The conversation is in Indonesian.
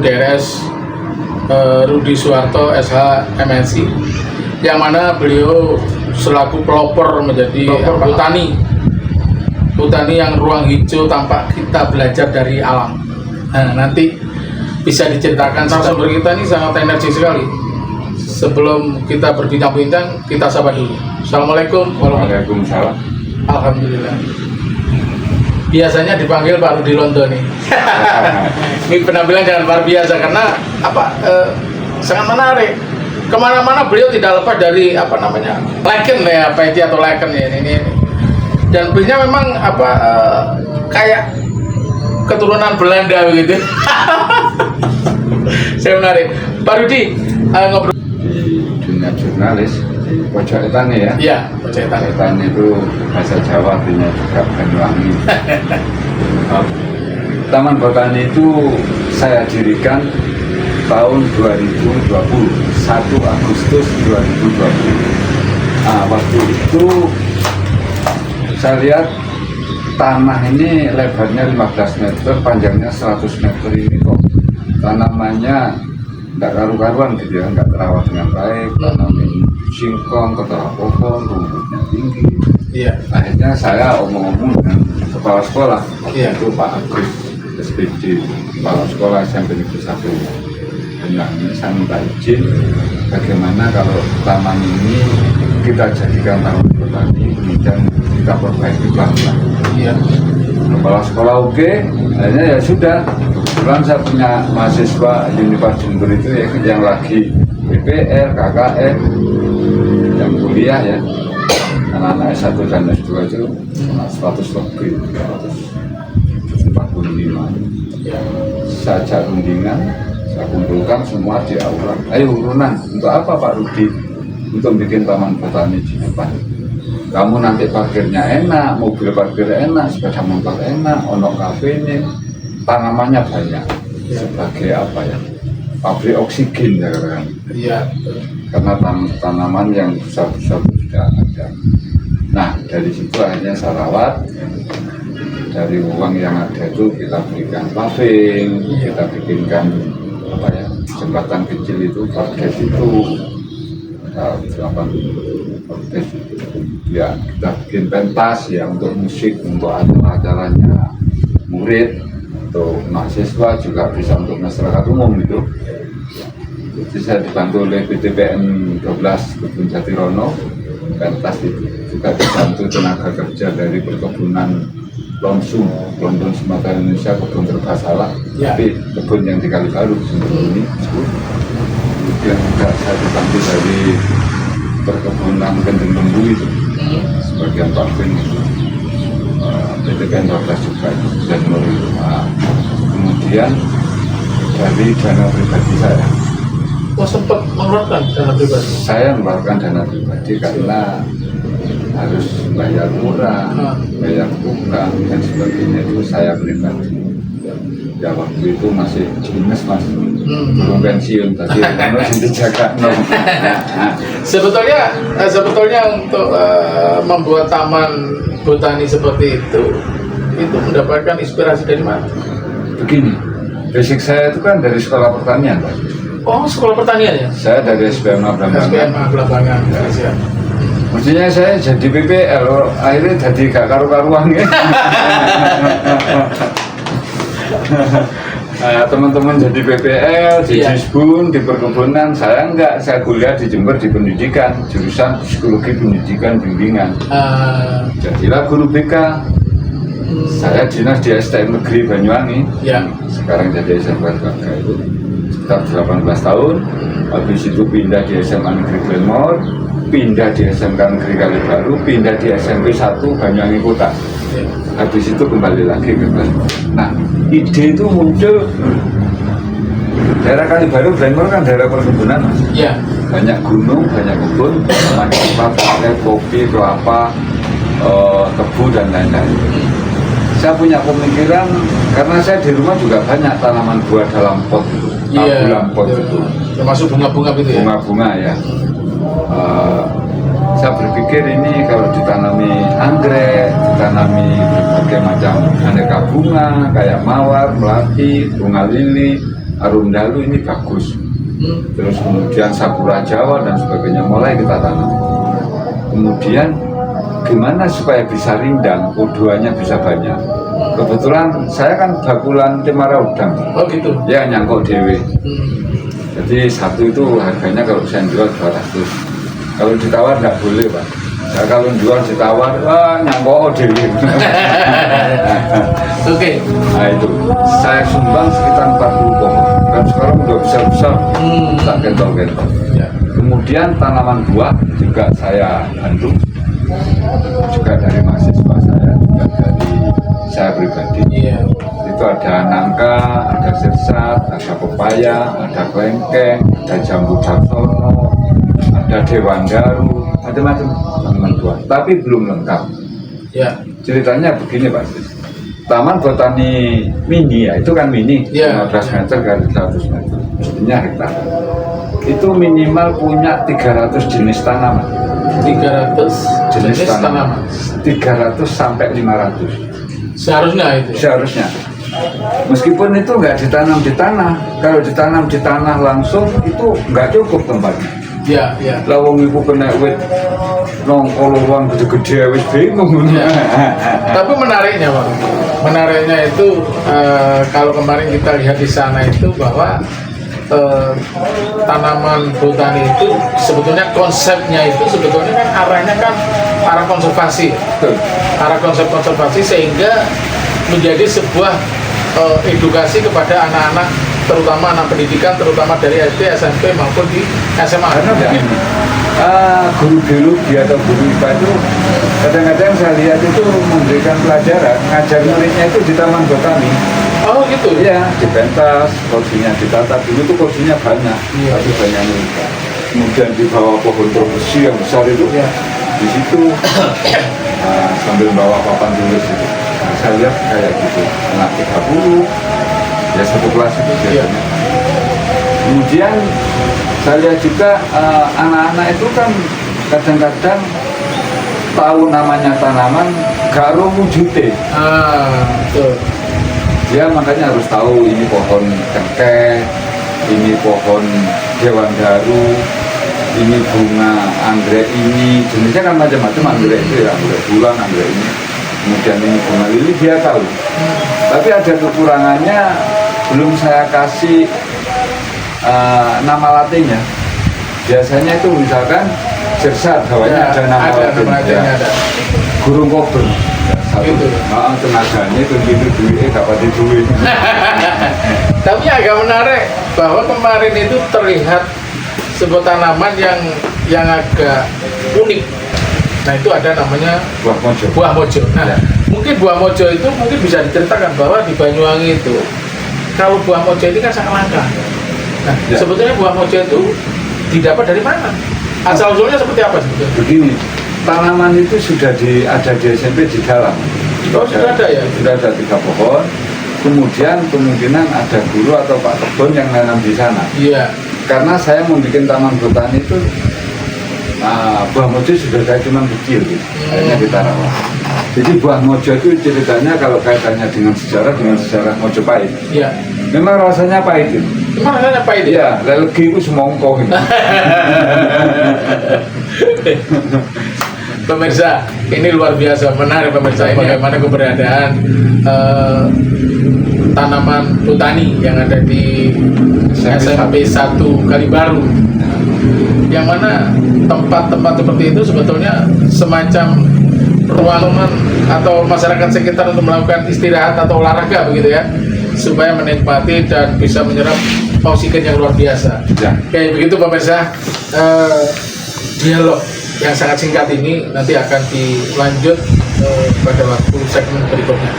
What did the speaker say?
DRS Rudi Suharto SH MSI, yang mana beliau selaku pelopor menjadi Botani yang ruang hijau tanpa kita belajar dari alam. Nah, nanti bisa diceritakan, sumber kita ini sangat energi sekali. Sebelum kita berbincang-bincang, kita sapa dulu. Assalamualaikum warahmatullahi wabarakatuh. Alhamdulillah. Biasanya dipanggil Pak Rudi Londo nih. Ini penampilan jangan luar biasa karena sangat menarik. Kemana-mana beliau tidak lepas dari Laken ya, peci atau Laken ya ini. Dan beliau memang kayak keturunan Belanda begitu. Saya menarik. Pak Rudi ngobrol di dunia jurnalis. Pojok Etan ya? Iya, Pojok Etan. Etan itu bahasa Jawa, artinya juga Banyuwangi. Taman Botani itu saya dirikan tahun 2020, 1 Agustus 2020. Nah, waktu itu saya lihat tanah ini lebarnya 15 meter, panjangnya 100 meter ini kok tanamannya nggak karu-karuan gitu ya, nggak terawat dengan baik, tanamin singkong, ketara pohon, rumputnya tinggi. Iya. Akhirnya saya omong-omong dengan kepala sekolah, Iya. itu Pak Agus SPD, kepala sekolah SMP Negeri 1. Dan saya minta izin, bagaimana kalau taman ini kita jadikan taman botani, kemudian kita perbaiki pelan-pelan. Iya. Kepala sekolah oke, akhirnya ya sudah. Kebetulan saya punya mahasiswa Universitas Jember itu ya, yang lagi PPR, KKN, yang kuliah ya, anak-anak S1 dan S2 itu 100 lebih, 145. Iya. Saya ajak rundingan, saya kumpulkan semua di aula. Ayo urunan, untuk apa Pak Rudi? Untuk bikin taman botani di depan. Kamu nanti parkirnya enak, mobil parkir enak, sepeda motor enak, ono kafe ini, tanamannya banyak. Sebagai apa ya? Pabrik oksigen ya kan? Iya. Karena tanaman yang besar-besar tidak ada. Nah, dari situ akhirnya saya rawat. Dari uang yang ada itu kita berikan paving, kita bikinkan jembatan kecil itu, parkes itu, ya kita bikin pentas ya untuk musik, untuk acara-acaranya murid, untuk mahasiswa juga bisa untuk masyarakat umum itu. Jadi saya dibantu oleh BTPN 12 Kebun Jatirono, pentas itu juga dibantu tenaga kerja dari perkebunan Lonsum, London Sumatera Indonesia, kebun terbasalah, Ya. tapi kebun yang di Kalibaru ini. Kemudian juga saya dibantu dari perkebunan Kendeng Lembu itu, sebagian parfum BTPN 12 juga itu dan kemudian dari dana pribadi saya. Sempat mengeluarkan dana pribadi. Saya mengeluarkan dana pribadi karena harus bayar murah, bayar tukang dan sebagainya, itu saya pribadi. Ya waktu itu masih dinas mas, belum pensiun tadi harus dijaga. Sebetulnya untuk membuat taman botani seperti itu mendapatkan inspirasi dari mana? Begini, basic saya itu kan dari sekolah pertanian, Pak. Oh, sekolah pertanian ya? Saya dari SPM Blambangan. SPM Blambangan. Ya. Mestinya saya jadi PPL, akhirnya jadi gak karu-karuan ya. Teman-teman jadi PPL, di Jisbun, di perkebunan, saya enggak, saya kuliah di Jember di pendidikan, jurusan psikologi pendidikan bimbingan. Jadilah guru BK. Saya dinas di STM Negeri Banyuwangi. Ya. Sekarang jadi SMK itu sekitar 18 tahun. Habis itu pindah di SMA Negeri Glenmore, pindah di SMK Negeri Kalibaru, pindah di SMP 1 Banyuwangi Kota. Habis itu kembali lagi ke Glenmore. Nah, ide itu muncul daerah Kalibaru, Glenmore kan daerah perkebunan, Mas. Iya. Banyak gunung, banyak kebun, macam kopi, kelapa, tebu dan lain-lain. Saya punya pemikiran karena saya di rumah juga banyak tanaman buah dalam pot itu, bulan pot itu, termasuk bunga-bunga gitu ya. Bunga-bunga ya. Saya berpikir ini kalau ditanami anggrek, ditanami berbagai macam aneka bunga kayak mawar, melati, bunga lili, Arundalu ini bagus. Terus kemudian Sakura Jawa dan sebagainya mulai kita tanam. Kemudian gimana supaya bisa rindang, O2-nya bisa banyak. Kebetulan saya kan bakulan Cemara Udang. Oh gitu. Ya nyangkok dewe. Jadi satu itu harganya kalau saya jual 200. Kalau ditawar nggak boleh Pak. Nah, kalau jual ditawar, wah nyangkok dewe. Oke. Nah itu saya sumbang sekitar 40 pohon. Dan sekarang udah besar-besar. Tak kentong-kentong. Ya. Kemudian tanaman buah juga saya bantu. Juga dari mahasiswa saya, juga dari saya pribadi. Iya. Itu ada nangka, ada sirsat, ada pepaya, ada kelengkeng, ada jambu daksono, ada dewandaru, macam-macam tanaman buah. Tapi belum lengkap. Ya. Ceritanya begini Pak Sis. Taman Botani Mini ya, itu kan mini, Ya. 15 meter kali 100 meter, mestinya hektar. Itu minimal punya 300 jenis tanaman. 300 jenis tanaman. 300 sampai 500. Seharusnya itu. Seharusnya. Meskipun itu nggak ditanam di tanah, kalau ditanam di tanah langsung itu nggak cukup tempatnya. Ya, ya. Lawang itu kena wit nongkol gede-gede wis bingung. Ya. Tapi menariknya Pak, menariknya itu kalau kemarin kita lihat di sana itu bahwa tanaman botani itu sebetulnya konsepnya itu sebetulnya kan arahnya kan arah konservasi, Betul. arah konsep konservasi sehingga menjadi sebuah edukasi kepada anak-anak, terutama anak pendidikan, terutama dari SD, SMP maupun di SMA. Karena begini, guru biologi atau guru IPA itu kadang-kadang saya lihat itu memberikan pelajaran, ngajar muridnya itu di taman botani. Oh gitu. Iya, di pentas, kursinya ditata dulu tuh kursinya banyak, Iya. tapi banyak murid. Kemudian di bawah pohon tropesi yang besar itu, Iya. di situ sambil bawa papan tulis itu. Nah, saya lihat kayak gitu, anak 30, ya satu kelas itu Iya. biasanya. Kemudian saya lihat juga anak-anak itu kan kadang-kadang tahu namanya tanaman, gak wujudnya. Betul. Dia makanya harus tahu ini pohon cengkeh, ini pohon dewandaru, ini bunga anggrek ini, jenisnya kan macam-macam anggrek itu ya, anggrek bulan, anggrek ini. Kemudian ini bunga lili dia tahu. Tapi ada kekurangannya, belum saya kasih nama latinnya. Biasanya itu misalkan sirsat, bawahnya ada nama latin. latinnya ada. Gurung kober. Gitu. Tenaganya itu gitu duitnya gak pati duit. Tapi agak menarik bahwa kemarin itu terlihat sebuah tanaman yang agak unik. Nah itu ada namanya Buah mojo. buah mojo. Nah Ya. mungkin buah mojo itu mungkin bisa diceritakan bahwa di Banyuwangi itu kalau buah mojo ini kan sangat langka. Nah Ya. sebetulnya buah mojo itu didapat dari mana? Asal usulnya seperti apa sebetulnya? Begini, tanaman itu sudah ada di SMP di dalam. Oh sudah ada ya? Sudah ada 3 pohon. Kemudian kemungkinan ada guru atau pak kebun yang nanam di sana. Iya. Karena saya membuat taman botani itu buah mojo sudah saya cuma kecil gitu. Akhirnya kita rawat. Jadi buah mojo itu ceritanya kalau kaitannya dengan sejarah Mojopahit. Iya. Memang rasanya pahit itu. Gimana rasanya apa ini? Iya, lelegi itu semongko gitu. Pemirsa, ini luar biasa, menarik pemirsa. Ini bagaimana keberadaan tanaman botani yang ada di SMP 1 Kalibaru, yang mana tempat-tempat seperti itu sebetulnya semacam ruangan atau masyarakat sekitar untuk melakukan istirahat atau olahraga begitu ya, supaya menikmati dan bisa menyerap oksigen yang luar biasa. Ya. Kayak begitu pemirsa, dialog yang sangat singkat ini nanti akan dilanjut pada waktu segmen berikutnya.